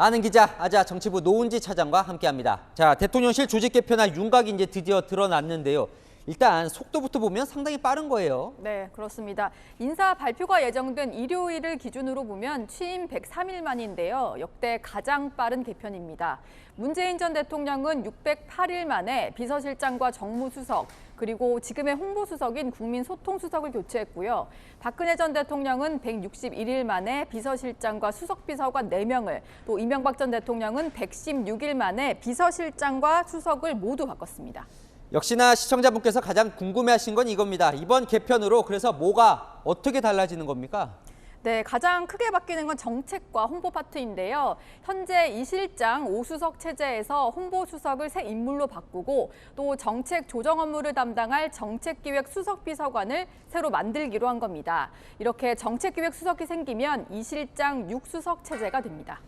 아는 기자, 아자 정치부 노은지 차장과 함께합니다. 자, 대통령실 조직 개편안 윤곽이 이제 드디어 드러났는데요. 일단 속도부터 보면 상당히 빠른 거예요. 네, 그렇습니다. 인사 발표가 예정된 일요일을 기준으로 보면 취임 103일 만인데요. 역대 가장 빠른 개편입니다. 문재인 전 대통령은 608일 만에 비서실장과 정무수석, 그리고 지금의 홍보수석인 국민소통수석을 교체했고요. 박근혜 전 대통령은 161일 만에 비서실장과 수석비서관 4명을, 또 이명박 전 대통령은 116일 만에 비서실장과 수석을 모두 바꿨습니다. 역시나 시청자분께서 가장 궁금해하신 건 이겁니다. 이번 개편으로 그래서 뭐가 어떻게 달라지는 겁니까? 네, 가장 크게 바뀌는 건 정책과 홍보 파트인데요. 현재 이실장 5수석 체제에서 홍보수석을 새 인물로 바꾸고 또 정책 조정 업무를 담당할 정책기획 수석비서관을 새로 만들기로 한 겁니다. 이렇게 정책기획 수석이 생기면 이실장 6수석 체제가 됩니다.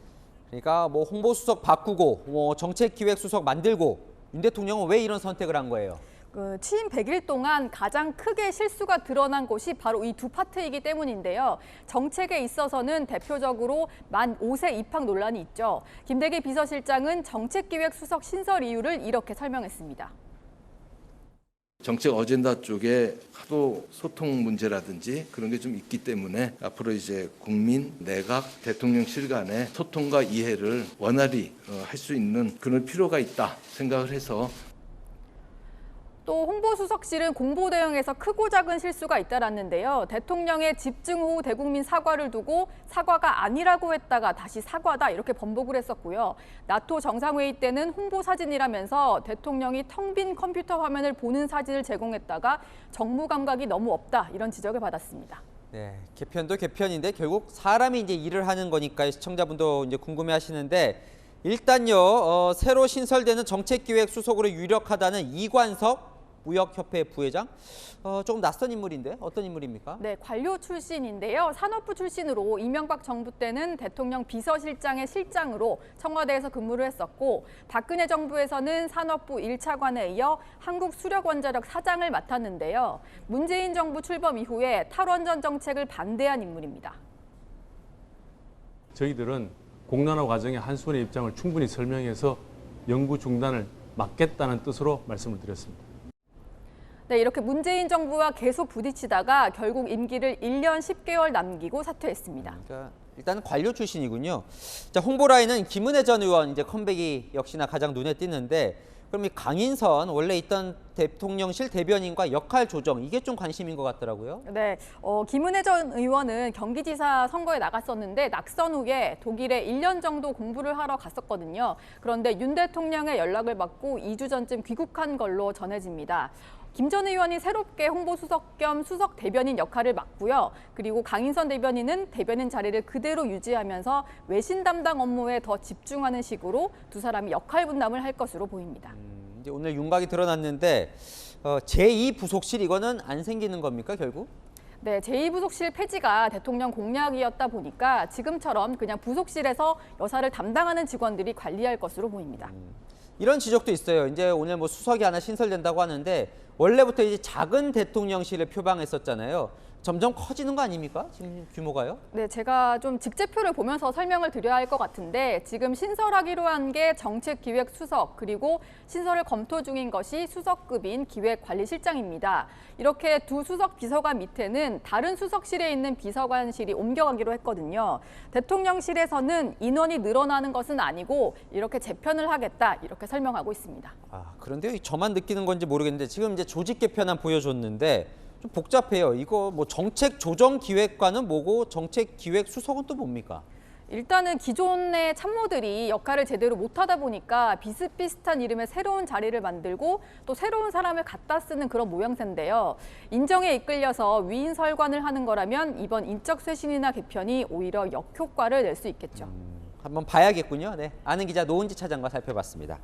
그러니까 뭐 홍보수석 바꾸고 뭐 정책기획수석 만들고 윤 대통령은 왜 이런 선택을 한 거예요? 취임 100일 동안 가장 크게 실수가 드러난 곳이 바로 이 두 파트이기 때문인데요. 정책에 있어서는 대표적으로 만 5세 입학 논란이 있죠. 김대기 비서실장은 정책기획수석 신설 이유를 이렇게 설명했습니다. 정책 어젠다 쪽에 하도 소통 문제라든지 그런 게 좀 있기 때문에 앞으로 이제 국민, 내각, 대통령실 간의 소통과 이해를 원활히 할 수 있는 그런 필요가 있다 생각을 해서 또 홍보수석실은 공보 대응에서 크고 작은 실수가 잇따랐는데요. 대통령의 집중 후 대국민 사과를 두고 사과가 아니라고 했다가 다시 사과다 이렇게 번복을 했었고요. 나토 정상회의 때는 홍보 사진이라면서 대통령이 텅 빈 컴퓨터 화면을 보는 사진을 제공했다가 정무 감각이 너무 없다 이런 지적을 받았습니다. 네, 개편도 개편인데 결국 사람이 이제 일을 하는 거니까 시청자분도 이제 궁금해하시는데 일단요 새로 신설되는 정책기획수석으로 유력하다는 이관석 무역협회 부회장 조금 낯선 인물인데 어떤 인물입니까? 네, 관료 출신인데요. 산업부 출신으로 이명박 정부 때는 대통령 비서실장의 실장으로 청와대에서 근무를 했었고 박근혜 정부에서는 산업부 1차관에 이어 한국수력원자력 사장을 맡았는데요. 문재인 정부 출범 이후에 탈원전 정책을 반대한 인물입니다. 저희들은 공론화 과정의 한수원의 입장을 충분히 설명해서 연구 중단을 막겠다는 뜻으로 말씀을 드렸습니다. 네, 이렇게 문재인 정부와 계속 부딪히다가 결국 임기를 1년 10개월 남기고 사퇴했습니다. 그러니까 일단은 관료 출신이군요. 자, 홍보 라인은 김은혜 전 의원 이제 컴백이 역시나 가장 눈에 띄는데 그럼 이 강인선 원래 있던 대통령실 대변인과 역할 조정 이게 좀 관심인 것 같더라고요. 네, 김은혜 전 의원은 경기지사 선거에 나갔었는데 낙선 후에 독일에 1년 정도 공부를 하러 갔었거든요. 그런데 윤 대통령의 연락을 받고 2주 전쯤 귀국한 걸로 전해집니다. 김 전 의원이 새롭게 홍보수석 겸 수석 대변인 역할을 맡고요. 그리고 강인선 대변인은 대변인 자리를 그대로 유지하면서 외신 담당 업무에 더 집중하는 식으로 두 사람이 역할 분담을 할 것으로 보입니다. 이제 오늘 윤곽이 드러났는데 제2부속실 이거는 안 생기는 겁니까 결국? 네, 제2부속실 폐지가 대통령 공약이었다 보니까 지금처럼 그냥 부속실에서 여사를 담당하는 직원들이 관리할 것으로 보입니다. 이런 지적도 있어요. 이제 오늘 뭐 수석이 하나 신설된다고 하는데 원래부터 이제 작은 대통령실을 표방했었잖아요. 점점 커지는 거 아닙니까? 지금 규모가요? 네, 제가 좀 직제표를 보면서 설명을 드려야 할 것 같은데 지금 신설하기로 한 게 정책기획수석 그리고 신설을 검토 중인 것이 수석급인 기획관리실장입니다. 이렇게 두 수석 비서관 밑에는 다른 수석실에 있는 비서관실이 옮겨가기로 했거든요. 대통령실에서는 인원이 늘어나는 것은 아니고 이렇게 재편을 하겠다 이렇게 설명하고 있습니다. 그런데 저만 느끼는 건지 모르겠는데 지금 이제 조직 개편안 보여줬는데 좀 복잡해요. 이거 뭐 정책 조정 기획관은 뭐고 정책 기획 수석은 또 뭡니까? 일단은 기존의 참모들이 역할을 제대로 못하다 보니까 비슷비슷한 이름의 새로운 자리를 만들고 또 새로운 사람을 갖다 쓰는 그런 모양새인데요. 인정에 이끌려서 위인 설관을 하는 거라면 이번 인적 쇄신이나 개편이 오히려 역효과를 낼 수 있겠죠. 한번 봐야겠군요. 네, 아는 기자 노은지 차장과 살펴봤습니다.